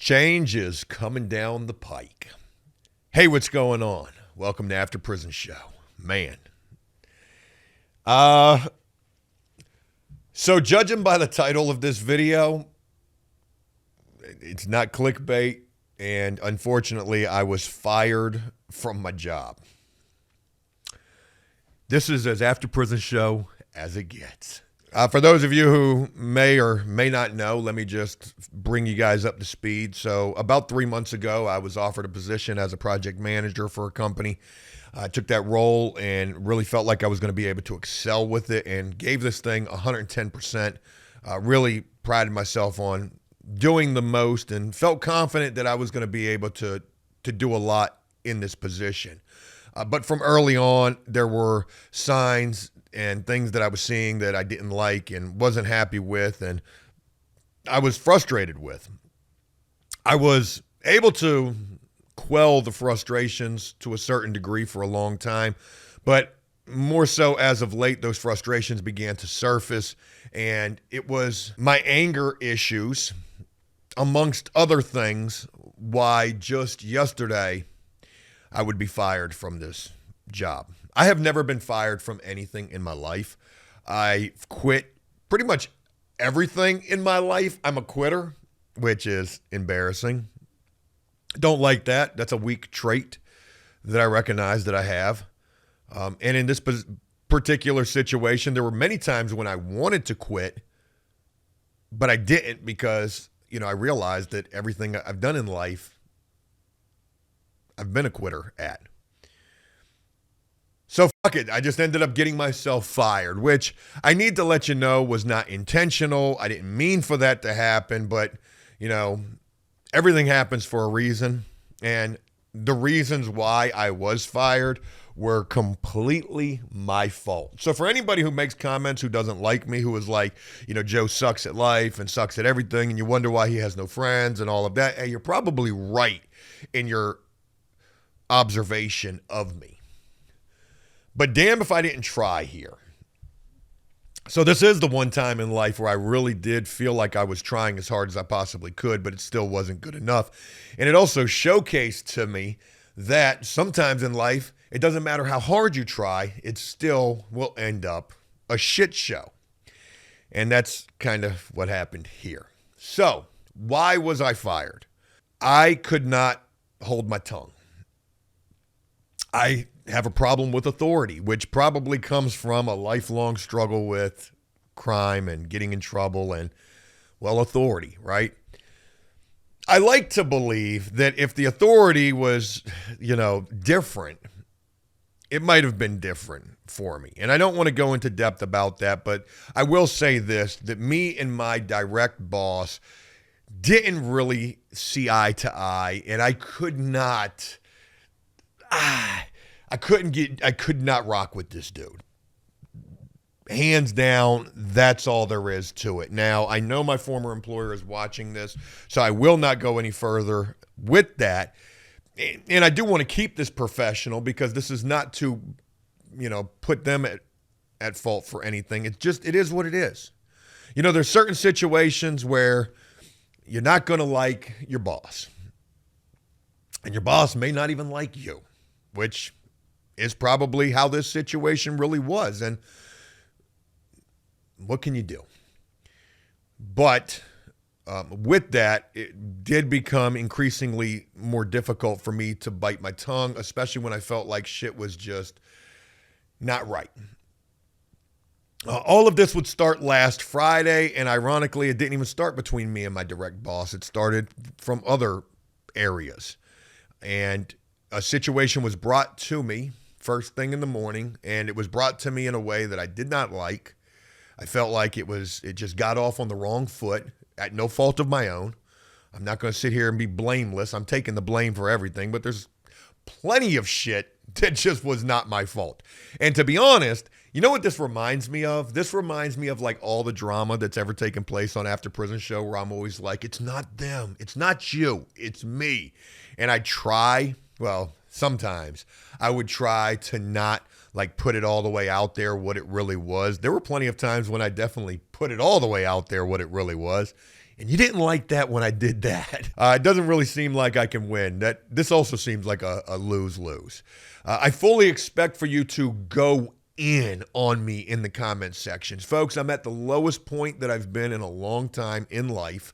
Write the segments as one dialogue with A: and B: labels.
A: Change is coming down the pike. Hey, what's going on? Welcome to After Prison Show. Man. So judging by the title of this video, it's not clickbait, and unfortunately, I was fired from my job. This is as After Prison Show as it gets. For those of you who may or may not know, let me just bring you guys up to speed. So about 3 months ago, I was offered a position as a project manager for a company. I took that role and really felt like I was going to be able to excel with it and gave this thing 110%. Really prided myself on doing the most and felt confident that I was going to be able to do a lot in this position. But from early on, there were signs and things that I was seeing that I didn't like and wasn't happy with, and I was frustrated with. I was able to quell the frustrations to a certain degree for a long time, but more so as of late, those frustrations began to surface, and it was my anger issues, amongst other things, why just yesterday I would be fired from this job. I have never been fired from anything in my life. I quit pretty much everything in my life. I'm a quitter, which is embarrassing. Don't like that. That's a weak trait that I recognize that I have. And in this particular situation, there were many times when I wanted to quit, but I didn't because, I realized that everything I've done in life, I've been a quitter at. So fuck it. I just ended up getting myself fired, which I need to let you know was not intentional. I didn't mean for that to happen, but, everything happens for a reason. And the reasons why I was fired were completely my fault. So for anybody who makes comments who doesn't like me, who is like, Joe sucks at life and sucks at everything, and you wonder why he has no friends and all of that, hey, you're probably right in your observation of me. But damn if I didn't try here. So this is the one time in life where I really did feel like I was trying as hard as I possibly could, but it still wasn't good enough. And it also showcased to me that sometimes in life, it doesn't matter how hard you try, it still will end up a shit show. And that's kind of what happened here. So why was I fired? I could not hold my tongue. I have a problem with authority, which probably comes from a lifelong struggle with crime and getting in trouble and, authority, right? I like to believe that if the authority was, different, it might have been different for me. And I don't want to go into depth about that, but I will say this, that me and my direct boss didn't really see eye to eye, and I could not... I could not rock with this dude. Hands down, that's all there is to it. Now, I know my former employer is watching this, so I will not go any further with that. And I do want to keep this professional because this is not to, put them at fault for anything. It is what it is. There's certain situations where you're not going to like your boss. And your boss may not even like you, which is probably how this situation really was. And what can you do? But with that, it did become increasingly more difficult for me to bite my tongue, especially when I felt like shit was just not right. All of this would start last Friday, and ironically, it didn't even start between me and my direct boss. It started from other areas. And a situation was brought to me first thing in the morning, and it was brought to me in a way that I did not like. I felt like it just got off on the wrong foot at no fault of my own. I'm not going to sit here and be blameless. I'm taking the blame for everything, but there's plenty of shit that just was not my fault. And to be honest, you know what this reminds me of? This reminds me of like all the drama that's ever taken place on After Prison Show, where I'm always like, it's not them. It's not you. It's me. And I try, sometimes I would try to not like put it all the way out there what it really was. There were plenty of times when I definitely put it all the way out there what it really was. And you didn't like that when I did that. It doesn't really seem like I can win. This also seems like a lose-lose. I fully expect for you to go in on me in the comment sections. Folks, I'm at the lowest point that I've been in a long time in life,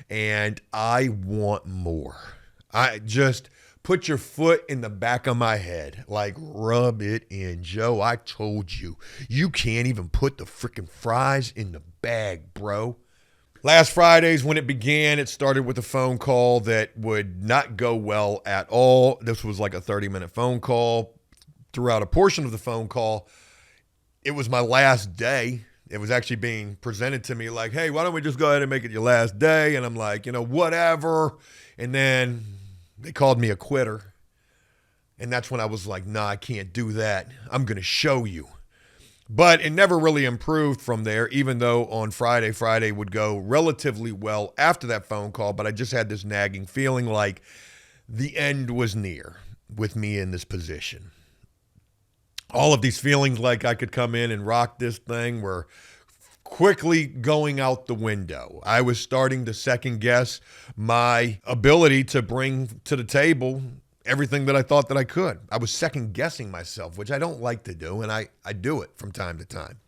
A: and I want more. I just put your foot in the back of my head, like rub it in. Joe, I told you, you can't even put the freaking fries in the bag, bro. Last Friday's when it began, it started with a phone call that would not go well at all. This was like a 30-minute phone call. Throughout a portion of the phone call, it was my last day. It was actually being presented to me like, hey, why don't we just go ahead and make it your last day? And I'm like, whatever. And then they called me a quitter. And that's when I was like, nah, I can't do that. I'm going to show you. But it never really improved from there, even though on Friday would go relatively well after that phone call. But I just had this nagging feeling like the end was near with me in this position. All of these feelings like I could come in and rock this thing were quickly going out the window. I was starting to second guess my ability to bring to the table everything that I thought that I could. I was second guessing myself, which I don't like to do, and I do it from time to time.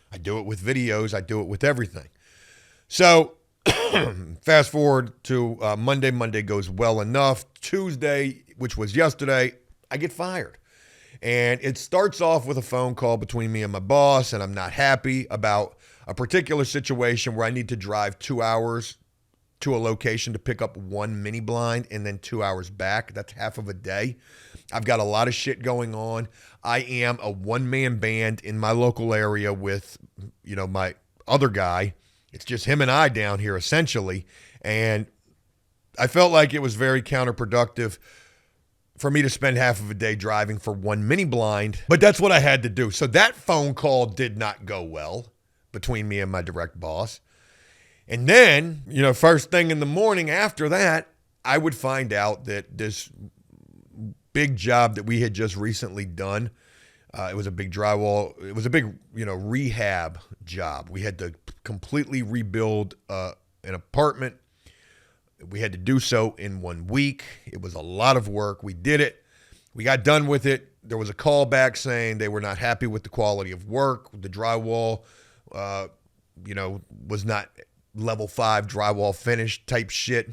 A: I do it with videos. I do it with everything. So fast forward to Monday. Monday goes well enough. Tuesday, which was yesterday, I get fired. And it starts off with a phone call between me and my boss, and I'm not happy about a particular situation where I need to drive 2 hours to a location to pick up one mini blind and then 2 hours back. That's half of a day. I've got a lot of shit going on. I am a one-man band in my local area with, my other guy. It's just him and I down here essentially. And I felt like it was very counterproductive for me to spend half of a day driving for one mini blind, but that's what I had to do. So that phone call did not go well between me and my direct boss. And then, first thing in the morning after that, I would find out that this big job that we had just recently done, it was a big drywall, it was a big, rehab job. We had to completely rebuild an apartment. We had to do so in 1 week. It was a lot of work. We did it. We got done with it. There was a call back saying they were not happy with the quality of work. The drywall, was not level 5 drywall finish type shit.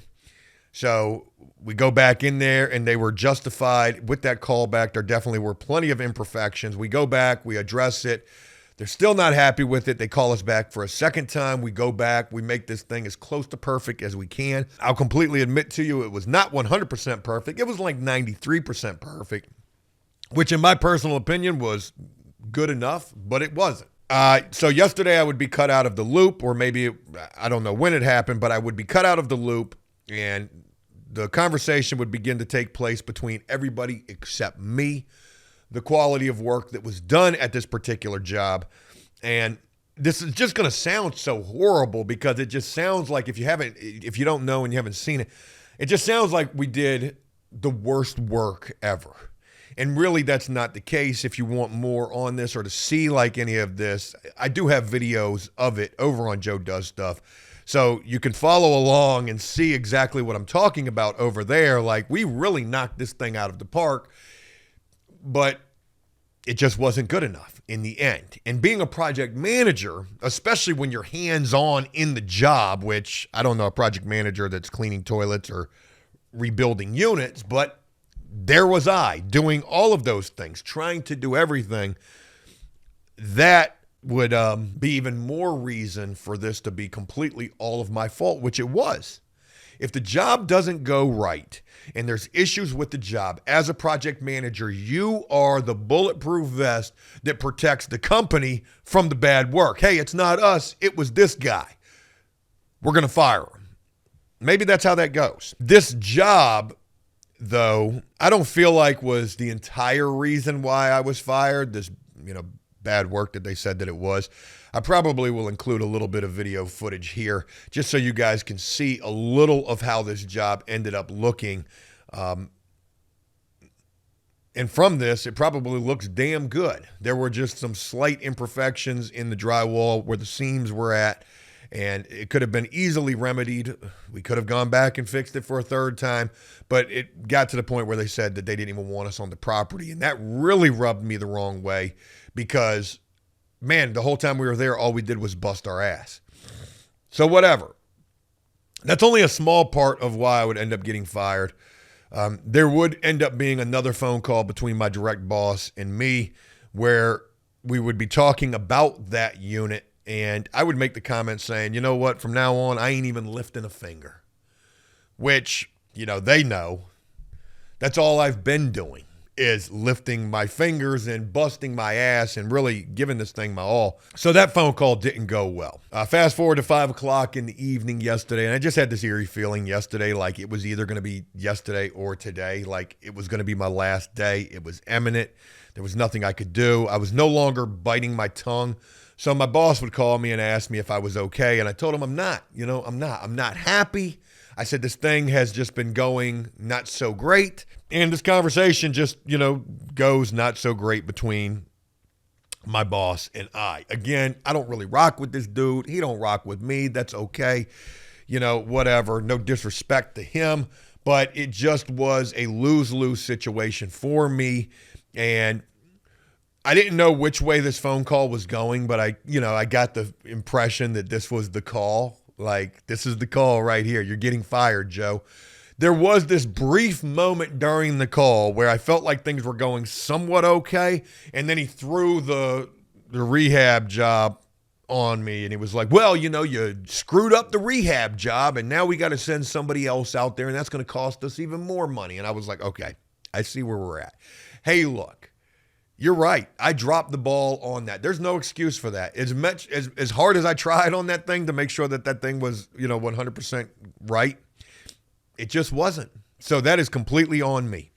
A: So we go back in there and they were justified with that callback. There definitely were plenty of imperfections. We go back, we address it. They're still not happy with it. They call us back for a second time. We go back. We make this thing as close to perfect as we can. I'll completely admit to you, it was not 100% perfect. It was like 93% perfect, which in my personal opinion was good enough, but it wasn't. So yesterday I would be cut out of the loop, or maybe, I don't know when it happened, but I would be cut out of the loop and the conversation would begin to take place between everybody except me. The quality of work that was done at this particular job. And this is just going to sound so horrible because it just sounds like if you don't know and you haven't seen it, it just sounds like we did the worst work ever. And really that's not the case. If you want more on this or to see like any of this, I do have videos of it over on Joe Does Stuff. So you can follow along and see exactly what I'm talking about over there. Like we really knocked this thing out of the park. But it just wasn't good enough in the end. And being a project manager, especially when you're hands-on in the job, which I don't know a project manager that's cleaning toilets or rebuilding units, but there was I doing all of those things, trying to do everything. That would be even more reason for this to be completely all of my fault, which it was. If the job doesn't go right and there's issues with the job, as a project manager, you are the bulletproof vest that protects the company from the bad work. Hey, it's not us. It was this guy. We're going to fire him. Maybe that's how that goes. This job, though, I don't feel like was the entire reason why I was fired. This, bad work that they said that it was. I probably will include a little bit of video footage here just so you guys can see a little of how this job ended up looking. And from this, it probably looks damn good. There were just some slight imperfections in the drywall where the seams were at. and it could have been easily remedied. We could have gone back and fixed it for a third time, but it got to the point where they said that they didn't even want us on the property, and that really rubbed me the wrong way because, man, the whole time we were there, all we did was bust our ass. So whatever. That's only a small part of why I would end up getting fired. There would end up being another phone call between my direct boss and me where we would be talking about that unit, and I would make the comment saying, you know what, from now on, I ain't even lifting a finger, which, they know that's all I've been doing is lifting my fingers and busting my ass and really giving this thing my all. So that phone call didn't go well. Fast forward to 5 o'clock in the evening yesterday, and I just had this eerie feeling yesterday like it was either going to be yesterday or today, like it was going to be my last day. It was imminent. There was nothing I could do. I was no longer biting my tongue. So my boss would call me and ask me if I was okay, and I told him I'm not. I'm not happy. I said, this thing has just been going not so great. And this conversation just, goes not so great between my boss and I. Again, I don't really rock with this dude. He don't rock with me. That's okay. Whatever. No disrespect to him. But it just was a lose-lose situation for me. And I didn't know which way this phone call was going, but I got the impression that this was the call. Like, this is the call right here. You're getting fired, Joe. There was this brief moment during the call where I felt like things were going somewhat okay, and then he threw the rehab job on me, and he was like, well, you screwed up the rehab job, and now we got to send somebody else out there, and that's going to cost us even more money. And I was like, okay, I see where we're at. Hey, look. You're right. I dropped the ball on that. There's no excuse for that. As hard as I tried on that thing to make sure that thing was, 100% right, it just wasn't. So that is completely on me.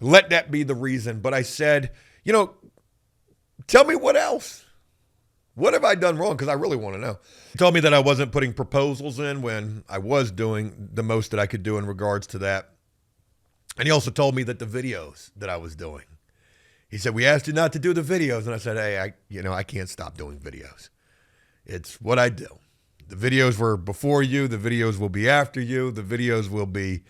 A: Let that be the reason. But I said, tell me what else. What have I done wrong? Because I really want to know. He told me that I wasn't putting proposals in when I was doing the most that I could do in regards to that. And he also told me that the videos that I was doing. He said, we asked you not to do the videos. And I said, hey, I can't stop doing videos. It's what I do. The videos were before you. The videos will be after you. The videos will be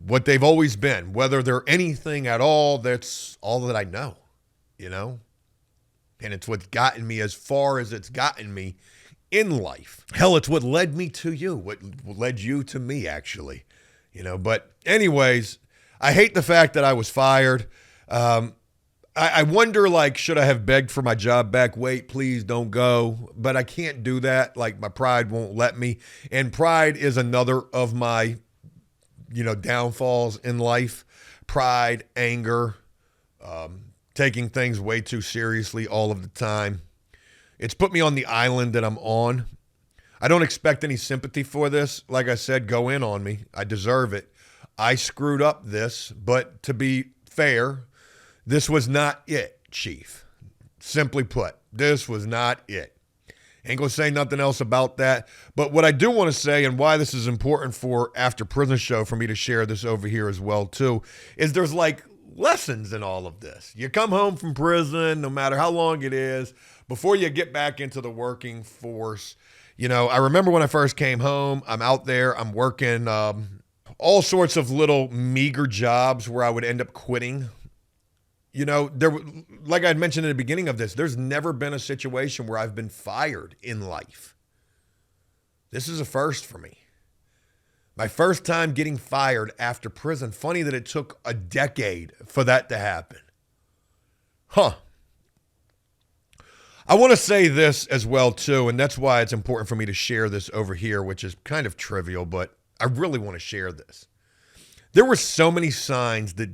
A: what they've always been. Whether they're anything at all, that's all that I know, And it's what's gotten me as far as it's gotten me in life. Hell, it's what led me to you. What led you to me, actually. But anyways, I hate the fact that I was fired. I wonder, should I have begged for my job back? Wait, please don't go. But I can't do that. My pride won't let me. And pride is another of my, downfalls in life. Pride, anger, taking things way too seriously all of the time. It's put me on the island that I'm on. I don't expect any sympathy for this. Like I said, go in on me. I deserve it. I screwed up this, but to be fair, this was not it, Chief. Simply put, this was not it. Ain't gonna say nothing else about that. But what I do want to say, and why this is important for After Prison Show, for me to share this over here as well too, is there's lessons in all of this. You come home from prison, no matter how long it is, before you get back into the working force. I remember when I first came home, I'm out there, I'm working all sorts of little meager jobs where I would end up quitting. Like I had mentioned in the beginning of this, there's never been a situation where I've been fired in life. This is a first for me. My first time getting fired after prison. Funny that it took a decade for that to happen. Huh. I want to say this as well, too, and that's why it's important for me to share this over here, which is kind of trivial, but I really want to share this. There were so many signs that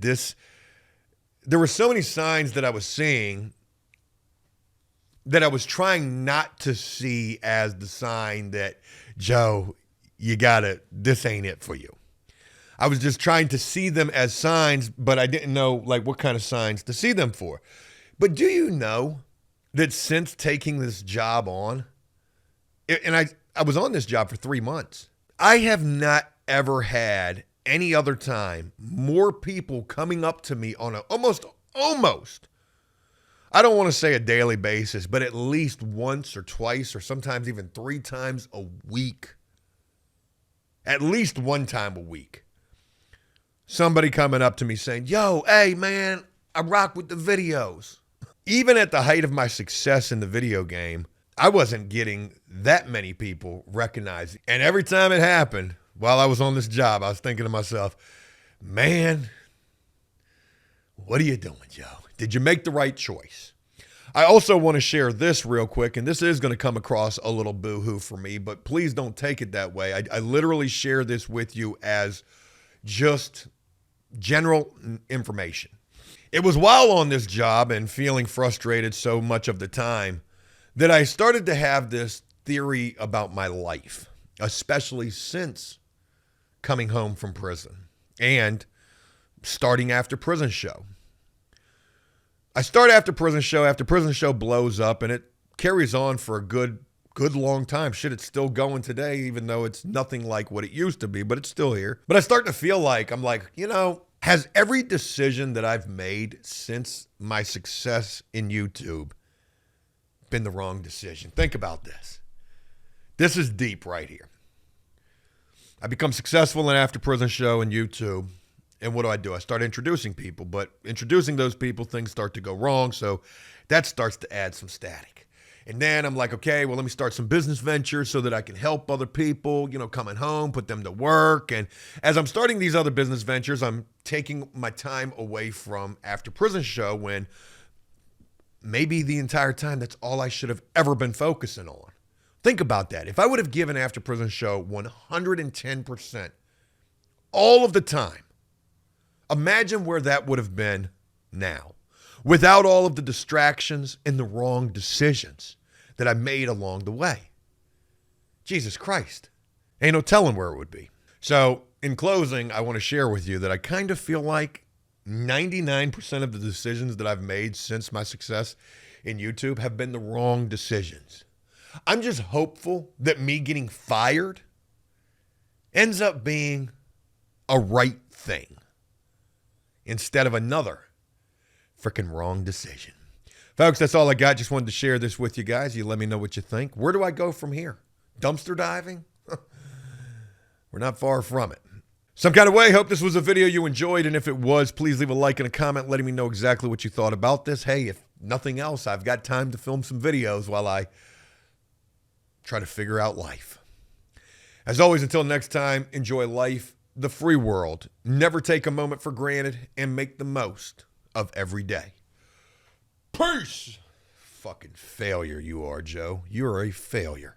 A: I was seeing that I was trying not to see as the sign that, Joe, this ain't it for you. I was just trying to see them as signs, but I didn't know what kind of signs to see them for. But do you know that since taking this job on, and I was on this job for 3 months, I have not ever had any other time more people coming up to me on almost I don't want to say a daily basis, but at least once or twice or sometimes even 3 times a week. At least one time a week. Somebody coming up to me saying, yo, hey man, I rock with the videos. Even at the height of my success in the video game, I wasn't getting that many people recognized. And every time it happened, while I was on this job, I was thinking to myself, man, what are you doing, Joe? Did you make the right choice? I also want to share this real quick, and this is going to come across a little boo-hoo for me, but please don't take it that way. I literally share this with you as just general information. It was while on this job and feeling frustrated so much of the time that I started to have this theory about my life, especially since coming home from prison and starting After Prison Show. I start After Prison Show. After Prison Show blows up, and it carries on for a good long time. Shit, it's still going today, even though it's nothing like what it used to be, but it's still here. But I start to feel like, I'm like, has every decision that I've made since my success in YouTube been the wrong decision? Think about this. This is deep right here. I become successful in After Prison Show and YouTube. And what do? I start introducing people, but introducing those people, things start to go wrong. So that starts to add some static. And then I'm like, okay, well, let me start some business ventures so that I can help other people, coming home, put them to work. And as I'm starting these other business ventures, I'm taking my time away from After Prison Show when maybe the entire time that's all I should have ever been focusing on. Think about that. If I would have given After Prison Show 110% all of the time, imagine where that would have been now, without all of the distractions and the wrong decisions that I made along the way. Jesus Christ. Ain't no telling where it would be. So in closing, I want to share with you that I kind of feel like 99% of the decisions that I've made since my success in YouTube have been the wrong decisions. I'm just hopeful that me getting fired ends up being a right thing instead of another freaking wrong decision. Folks, that's all I got. Just wanted to share this with you guys. You let me know what you think. Where do I go from here? Dumpster diving? We're not far from it. Some kind of way, hope this was a video you enjoyed, and if it was, please leave a like and a comment letting me know exactly what you thought about this. Hey, if nothing else, I've got time to film some videos while I try to figure out life. As always, until next time, enjoy life, the free world. Never take a moment for granted and make the most of every day. Peace! Fucking failure you are, Joe. You're a failure.